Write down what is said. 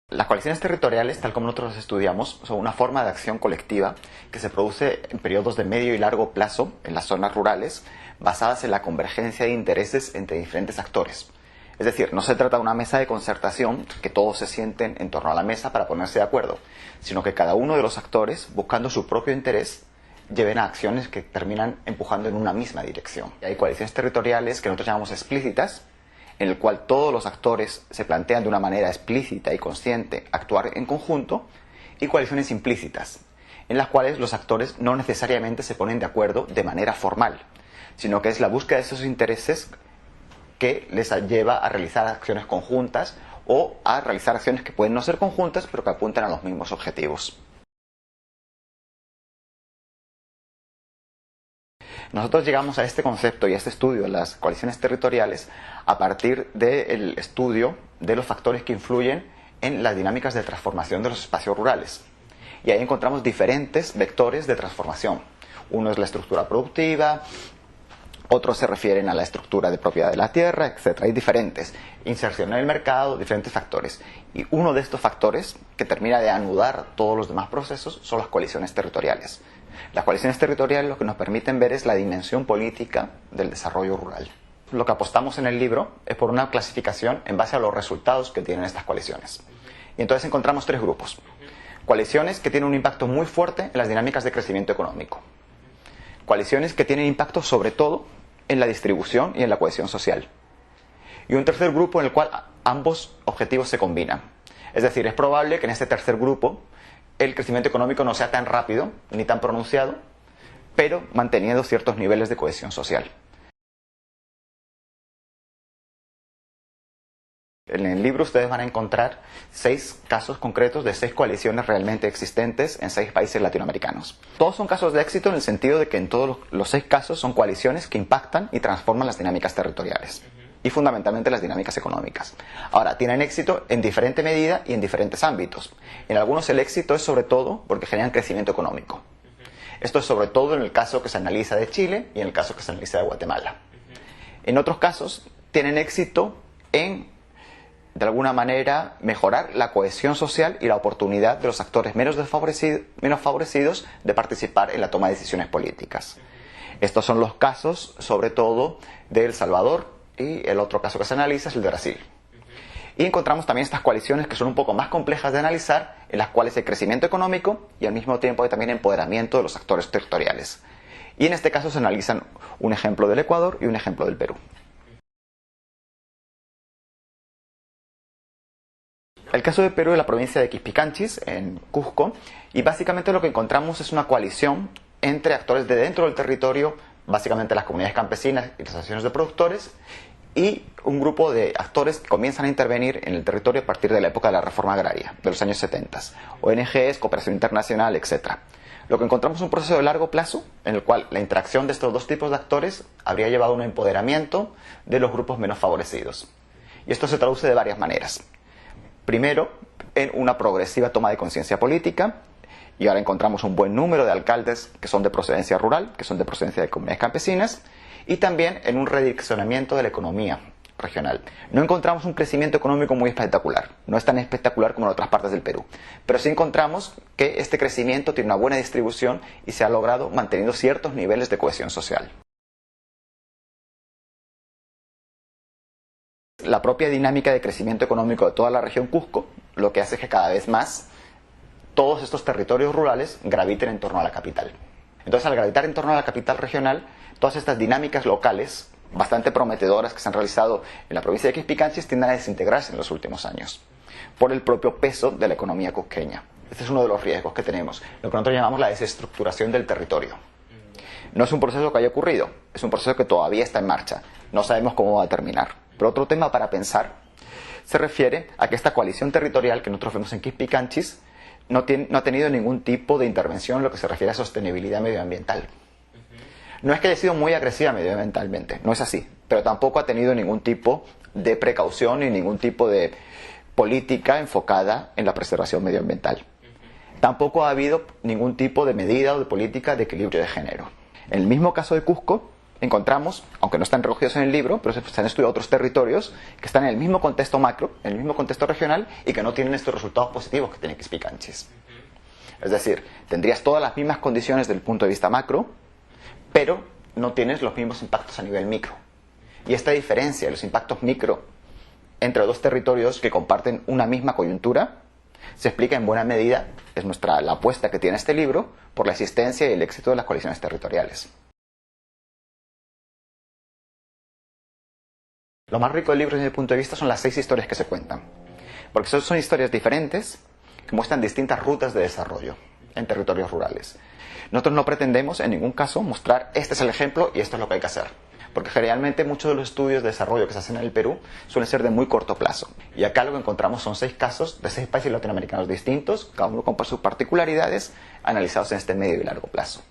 Las coaliciones territoriales, tal como nosotros las estudiamos, son una forma de acción colectiva que se produce en periodos de medio y largo plazo en las zonas rurales, basadas en la convergencia de intereses entre diferentes actores. Es decir, no se trata de una mesa de concertación que todos se sienten en torno a la mesa para ponerse de acuerdo, sino que cada uno de los actores, buscando su propio interés, lleven a acciones que terminan empujando en una misma dirección. Y hay coaliciones territoriales que nosotros llamamos explícitas, en el cual todos los actores se plantean de una manera explícita y consciente actuar en conjunto, y coaliciones implícitas, en las cuales los actores no necesariamente se ponen de acuerdo de manera formal, sino que es la búsqueda de esos intereses que les lleva a realizar acciones conjuntas o a realizar acciones que pueden no ser conjuntas, pero que apuntan a los mismos objetivos. Nosotros llegamos a este concepto y a este estudio de las coaliciones territoriales a partir del estudio de los factores que influyen en las dinámicas de transformación de los espacios rurales. Y ahí encontramos diferentes vectores de transformación. Uno es la estructura productiva, otros se refieren a la estructura de propiedad de la tierra, etc. Hay diferentes. Inserción en el mercado, diferentes factores. Y uno de estos factores, que termina de anudar todos los demás procesos, son las coaliciones territoriales. Las coaliciones territoriales lo que nos permiten ver es la dimensión política del desarrollo rural. Lo que apostamos en el libro es por una clasificación en base a los resultados que tienen estas coaliciones. Y entonces encontramos tres grupos. Coaliciones que tienen un impacto muy fuerte en las dinámicas de crecimiento económico. Coaliciones que tienen impacto sobre todo en la distribución y en la cohesión social. Y un tercer grupo en el cual ambos objetivos se combinan. Es decir, es probable que en este tercer grupo el crecimiento económico no sea tan rápido ni tan pronunciado, pero manteniendo ciertos niveles de cohesión social. En el libro ustedes van a encontrar 6 casos concretos de 6 coaliciones realmente existentes en 6 países latinoamericanos. Todos son casos de éxito en el sentido de que en todos los 6 casos son coaliciones que impactan y transforman las dinámicas territoriales y fundamentalmente las dinámicas económicas. Ahora, tienen éxito en diferente medida y en diferentes ámbitos. En algunos el éxito es sobre todo porque generan crecimiento económico. Esto es sobre todo en el caso que se analiza de Chile y en el caso que se analiza de Guatemala. En otros casos tienen éxito en, de alguna manera, mejorar la cohesión social y la oportunidad de los actores menos favorecidos de participar en la toma de decisiones políticas. Estos son los casos, sobre todo, de El Salvador, y el otro caso que se analiza es el de Brasil. Y encontramos también estas coaliciones que son un poco más complejas de analizar, en las cuales hay crecimiento económico y al mismo tiempo hay también empoderamiento de los actores territoriales. Y en este caso se analizan un ejemplo del Ecuador y un ejemplo del Perú. El caso de Perú es la provincia de Quispicanchis, en Cusco, y básicamente lo que encontramos es una coalición entre actores de dentro del territorio, básicamente las comunidades campesinas y las asociaciones de productores, y un grupo de actores que comienzan a intervenir en el territorio a partir de la época de la reforma agraria, de los años 70, ONGs, cooperación internacional, etc. Lo que encontramos es un proceso de largo plazo, en el cual la interacción de estos dos tipos de actores habría llevado a un empoderamiento de los grupos menos favorecidos. Y esto se traduce de varias maneras. Primero, en una progresiva toma de conciencia política, y ahora encontramos un buen número de alcaldes que son de procedencia rural, que son de procedencia de comunidades campesinas, y también en un redireccionamiento de la economía regional. No encontramos un crecimiento económico muy espectacular, no es tan espectacular como en otras partes del Perú, pero sí encontramos que este crecimiento tiene una buena distribución y se ha logrado manteniendo ciertos niveles de cohesión social. La propia dinámica de crecimiento económico de toda la región Cusco lo que hace es que cada vez más todos estos territorios rurales graviten en torno a la capital. Entonces, al gravitar en torno a la capital regional, todas estas dinámicas locales bastante prometedoras que se han realizado en la provincia de Quispicanchis tienden a desintegrarse en los últimos años por el propio peso de la economía cusqueña. Este es uno de los riesgos que tenemos, lo que nosotros llamamos la desestructuración del territorio. No es un proceso que haya ocurrido, es un proceso que todavía está en marcha. No sabemos cómo va a terminar. Pero otro tema para pensar se refiere a que esta coalición territorial que nosotros vemos en Quispicanchis no ha tenido ningún tipo de intervención en lo que se refiere a sostenibilidad medioambiental. No es que haya sido muy agresiva medioambientalmente, no es así, pero tampoco ha tenido ningún tipo de precaución ni ningún tipo de política enfocada en la preservación medioambiental. Tampoco ha habido ningún tipo de medida o de política de equilibrio de género. En el mismo caso de Cusco, encontramos, aunque no están recogidos en el libro, pero se han estudiado otros territorios que están en el mismo contexto macro, en el mismo contexto regional, y que no tienen estos resultados positivos que tiene Quispicanchis. Es decir, tendrías todas las mismas condiciones desde el punto de vista macro, pero no tienes los mismos impactos a nivel micro. Y esta diferencia de los impactos micro entre dos territorios que comparten una misma coyuntura se explica en buena medida, es la apuesta que tiene este libro, por la existencia y el éxito de las coaliciones territoriales. Lo más rico del libro desde mi punto de vista son las 6 historias que se cuentan, porque son historias diferentes que muestran distintas rutas de desarrollo en territorios rurales. Nosotros no pretendemos en ningún caso mostrar este es el ejemplo y esto es lo que hay que hacer, porque generalmente muchos de los estudios de desarrollo que se hacen en el Perú suelen ser de muy corto plazo. Y acá lo que encontramos son 6 casos de 6 países latinoamericanos distintos, cada uno con sus particularidades, analizados en este medio y largo plazo.